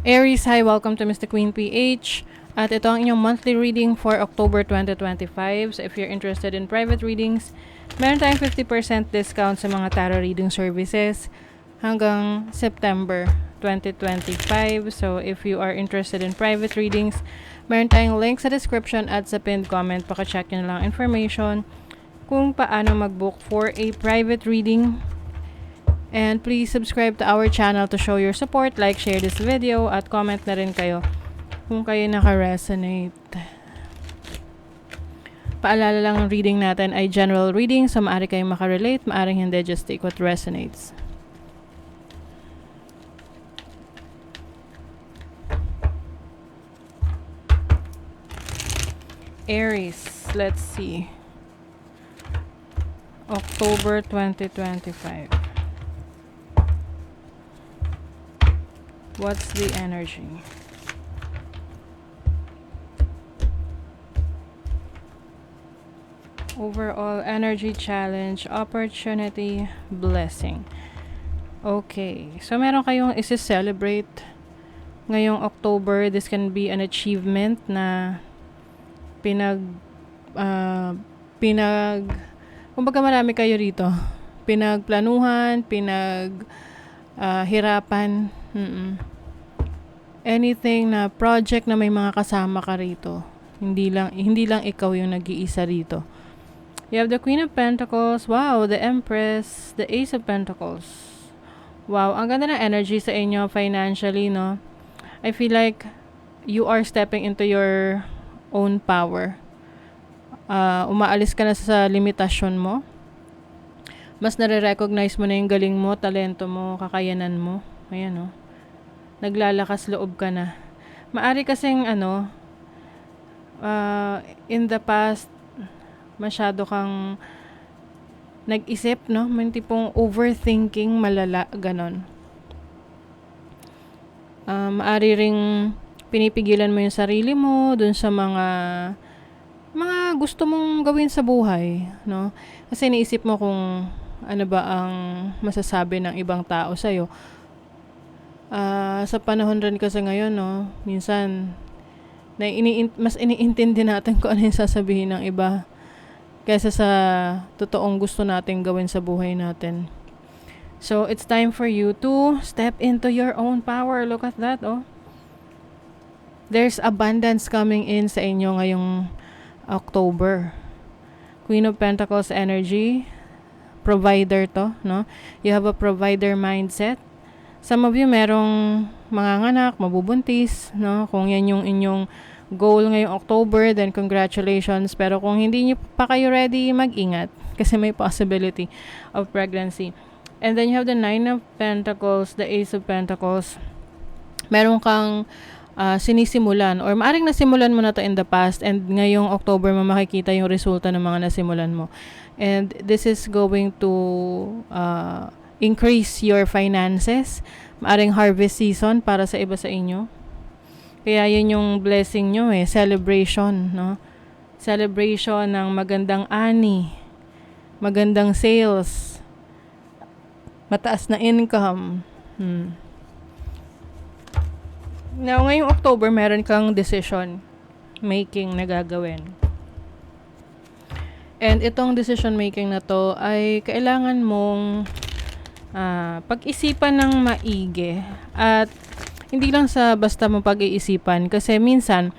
Aries, hi! Welcome to Mr. Queen PH. At ito ang inyong monthly reading for October 2025. So if you're interested in private readings, meron tayong 50% discount sa mga tarot reading services hanggang September 2025. So if you are interested in private readings, meron tayong link sa description at sa pinned comment. Paka-check nyo lang information kung paano mag-book for a private reading. And please subscribe to our channel to show your support, like, share this video, at comment na rin kayo kung kayo naka-resonate. Paalala lang, ang reading natin ay general reading, so maaari kayong makarelate, maaring hindi, just take what resonates. Aries, let's see. October 2025. What's the energy? Overall energy, challenge, opportunity, blessing. Okay. So, meron kayong isi-celebrate ngayong October. This can be an achievement na kumbaga marami kayo rito. Pinagplanuhan, hirapan. Anything na project na may mga kasama ka rito. Hindi lang ikaw yung nag-iisa rito. You have the Queen of Pentacles. Wow, the Empress, the Ace of Pentacles. Wow, ang ganda ng energy sa inyo financially, no? I feel like you are stepping into your own power. Umaalis ka na sa limitasyon mo. Mas nare-recognize mo na yung galing mo, talento mo, kakayanan mo. Ayan, no? Naglalakas loob ka na. Maari kasing in the past, masyado kang nag-isip, no? May tipong overthinking, malala, ganon. Maari ring pinipigilan mo yung sarili mo dun sa mga gusto mong gawin sa buhay, no? Kasi naisip mo kung ano ba ang masasabi ng ibang tao sa'yo. Sa panahon rin kasi ngayon, no, minsan mas iniintindi natin kung ano yung sasabihin ng iba kaysa sa totoong gusto nating gawin sa buhay natin. So, it's time for you to step into your own power. Look at that, oh. There's abundance coming in sa inyo ngayong October. Queen of Pentacles energy, provider to, no? You have a provider mindset. Some of you merong manganganak, mabubuntis, no? Kung yan yung inyong goal ngayong October, then congratulations. Pero kung hindi nyo pa kayo ready, mag-ingat. Kasi may possibility of pregnancy. And then you have the Nine of Pentacles, the Ace of Pentacles. Meron kang sinisimulan, or maaring nasimulan mo na to in the past, and ngayong October mo makikita yung resulta ng mga nasimulan mo. And this is going to increase your finances. Maaring harvest season para sa iba sa inyo. Kaya yun yung blessing nyo, celebration, no? Celebration ng magandang ani, magandang sales, mataas na income. Now, ngayong October, meron kang decision making na gagawin. And itong decision making na to ay kailangan mong pag-isipan ng maigi. At hindi lang sa basta mo pag-iisipan, kasi minsan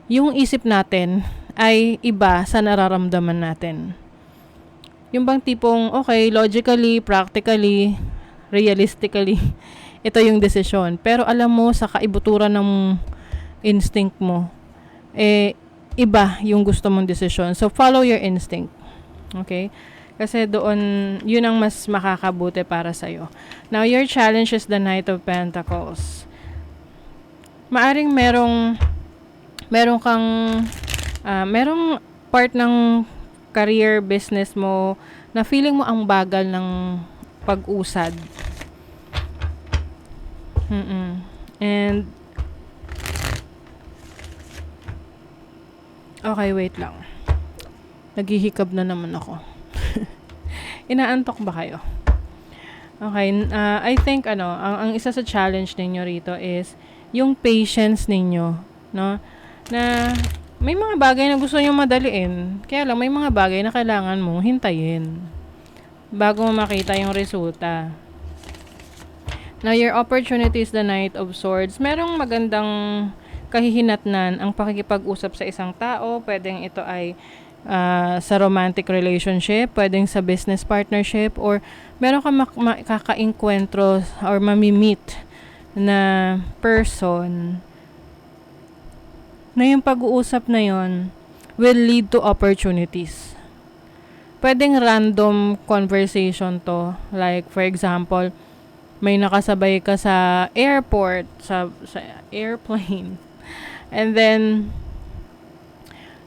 yung isip natin ay iba sa nararamdaman natin. Yung bang tipong okay, logically, practically, realistically, ito yung desisyon. Pero alam mo, sa kaibuturan ng instinct mo, iba yung gusto mong desisyon. So, follow your instinct. Okay? Kasi doon, yun ang mas makakabuti para sa'yo. Now, your challenge is the Knight of Pentacles. Maaring merong part ng career, business mo, na feeling mo ang bagal ng pag-usad. And, okay, wait lang. Naghihikab na naman ako. Inaantok ba kayo? Okay, I think ang isa sa challenge ninyo rito is yung patience ninyo, no? Na may mga bagay na gusto niyo madaliin, kaya lang may mga bagay na kailangan mong hintayin bago mo makita yung resulta. Now, your opportunity is the Knight of Swords. Merong magandang kahihinatnan ang pakikipag-usap sa isang tao. Pwedeng ito ay sa romantic relationship, pwedeng sa business partnership, or meron ka makaka-encuentro or mamimit na person na yung pag-uusap na yon will lead to opportunities. Pwedeng random conversation to. Like, for example, may nakasabay ka sa airport, sa airplane. And then,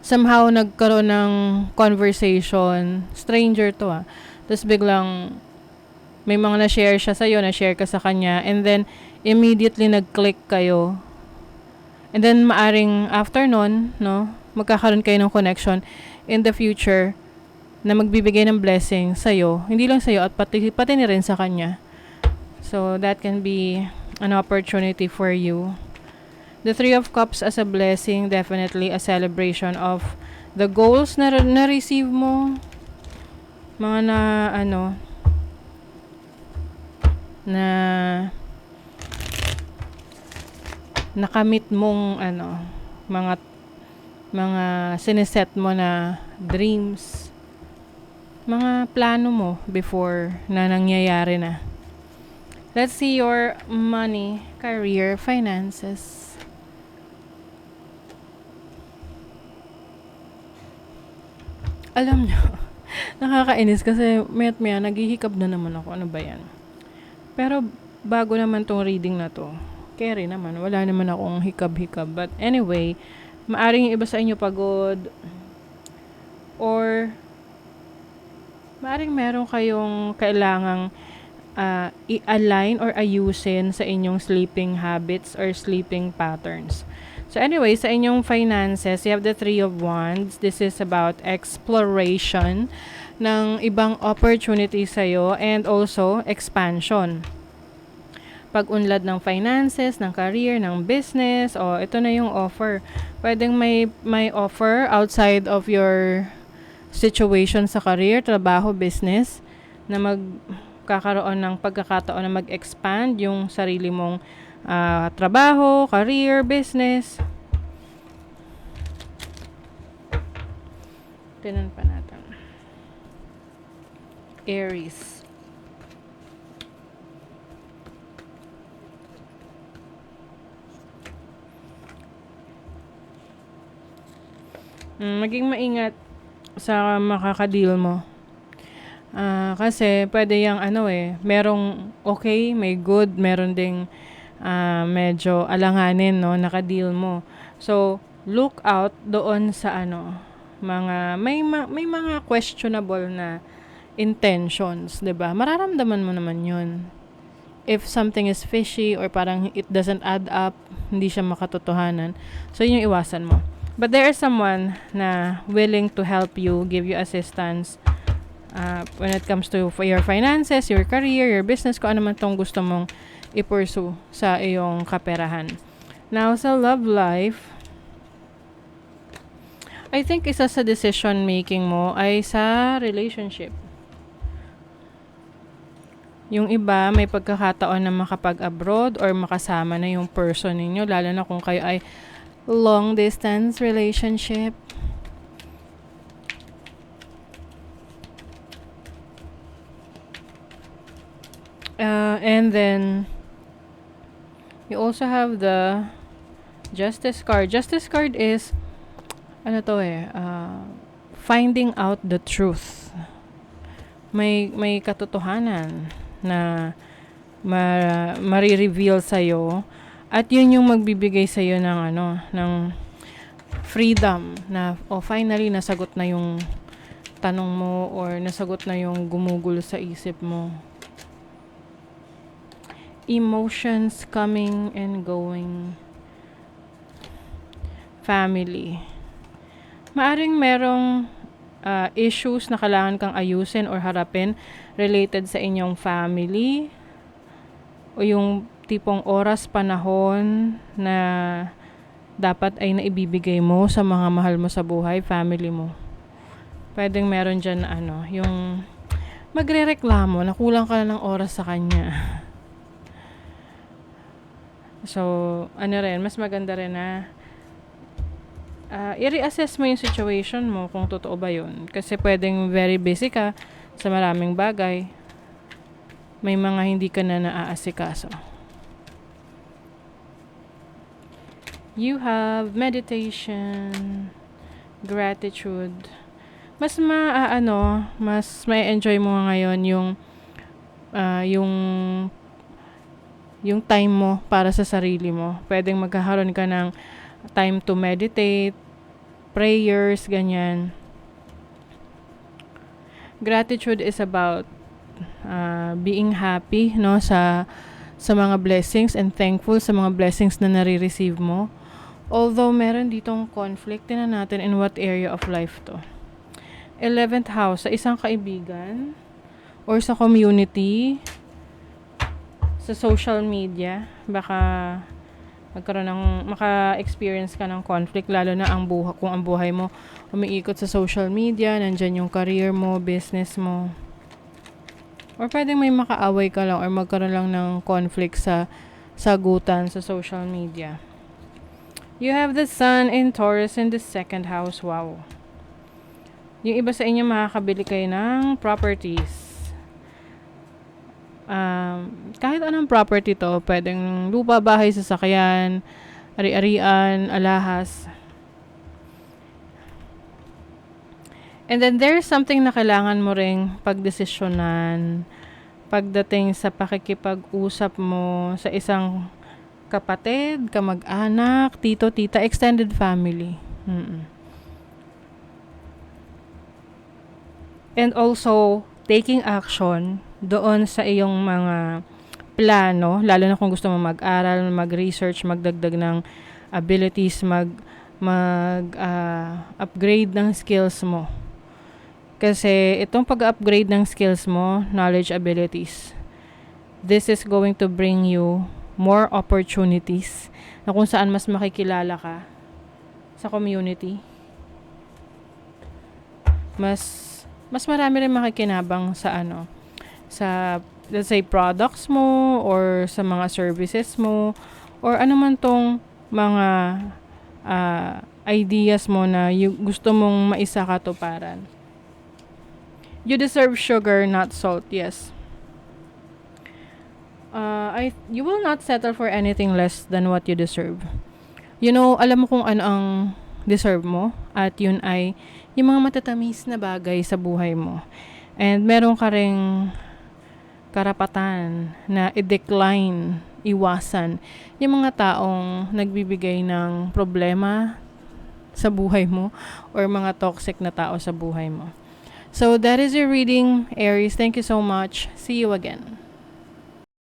somehow nagkaroon ng conversation, stranger to tapos biglang may mga na-share siya sa'yo, na-share ka sa kanya, and then immediately nag-click kayo. And then maaring after nun, no, magkakaroon kayo ng connection in the future na magbibigay ng blessing sa'yo, hindi lang sa'yo at pati na rin sa kanya. So that can be an opportunity for you. The Three of Cups as a blessing, definitely a celebration of the goals na na-receive mo. Mga na nakamit mong mga sineset mo na dreams. Mga plano mo before na nangyayari na. Let's see your money, career, finances. Alam nyo, nakakainis kasi maya naghihikab na naman ako. Ano ba yan? Pero bago naman tong reading na to, carry naman. Wala naman akong hikab-hikab. But anyway, maaring yung iba sa inyo pagod, or maaring meron kayong kailangang i-align or ayusin sa inyong sleeping habits or sleeping patterns. So anyway, sa inyong finances, you have the Three of Wands. This is about exploration ng ibang opportunity sa'yo and also expansion. Pag-unlad ng finances, ng career, ng business, ito na yung offer. Pwedeng may offer outside of your situation sa career, trabaho, business, na magkakaroon ng pagkakataon na mag-expand yung sarili mong trabaho, career, business. Tinan pa natin. Aries. Maging maingat sa makakadeal mo. Kasi pwede yung merong okay, may good, meron ding medyo alanganin, no, naka-deal mo. So, look out doon sa may mga questionable na intentions, 'di ba? Mararamdaman mo naman 'yun. If something is fishy or parang it doesn't add up, hindi siya makatotohanan. So, yun yung iwasan mo. But there is someone na willing to help you, give you assistance when it comes to your finances, your career, your business, kung ano man tong gusto mong i-pursue sa iyong kaperahan. Now, sa love life, I think isa sa decision making mo ay sa relationship. Yung iba, may pagkakataon na makapag-abroad or makasama na yung person ninyo, lalo na kung kayo ay long distance relationship. And then you also have the Justice card. Justice card is finding out the truth. May katotohanan na mari-reveal sa'yo, at yun yung magbibigay sa'yo ng freedom na finally nasagot na yung tanong mo or nasagot na yung gumugulo sa isip mo. Emotions coming and going. Family. Maaring merong issues na kailangan kang ayusin or harapin related sa inyong family, o yung tipong oras, panahon na dapat ay naibibigay mo sa mga mahal mo sa buhay, family mo. Pwedeng meron dyan na yung magrereklamo na kulang ka na ng oras sa kanya. So, mas maganda rin na i-reassess mo yung situation mo kung totoo ba yun. Kasi pwedeng very busy ka sa maraming bagay. May mga hindi ka na naaasikaso. You have meditation, gratitude. Mas may enjoy mo ngayon yung time mo para sa sarili mo. Pwedeng magkakaroon ka ng time to meditate, prayers, ganyan. Gratitude is about being happy, no, sa mga blessings and thankful sa mga blessings na nare-receive mo. Although meron ditong conflict, tingnan natin in what area of life to. 11th house, sa isang kaibigan or sa community, sa social media, baka maka-experience ka ng conflict, lalo na kung ang buhay mo umiikot sa social media, nandyan yung career mo, business mo. Or pwedeng may makaaway ka lang or magkaroon lang ng conflict sa sagutan sa social media. You have the sun in Taurus in the 2nd house. Wow. Yung iba sa inyo makakabili kayo ng properties. Kahit anong property to, pwedeng lupa, bahay, sasakyan, ari-arian, alahas. And then there's something na kailangan mo ring pagdesisyonan pagdating sa pakikipag-usap mo sa isang kapatid, kamag-anak, tito, tita, extended family. And also, taking action doon sa iyong mga plano, lalo na kung gusto mo mag-aral, mag-research, magdagdag ng abilities, upgrade ng skills mo. Kasi itong pag-upgrade ng skills mo, knowledge, abilities, this is going to bring you more opportunities na kung saan mas makikilala ka sa community. Mas marami rin makikinabang sa let's say products mo or sa mga services mo or ano man tong mga ideas mo na gusto mong maisakatuparan. You deserve sugar, not salt. Yes. You will not settle for anything less than what you deserve. Alam mo kung ano ang deserve mo at yun ay yung mga matatamis na bagay sa buhay mo. And meron ka ring karapatan na i-decline, iwasan yung mga taong nagbibigay ng problema sa buhay mo or mga toxic na tao sa buhay mo. So that is your reading, Aries. Thank you so much. See you again.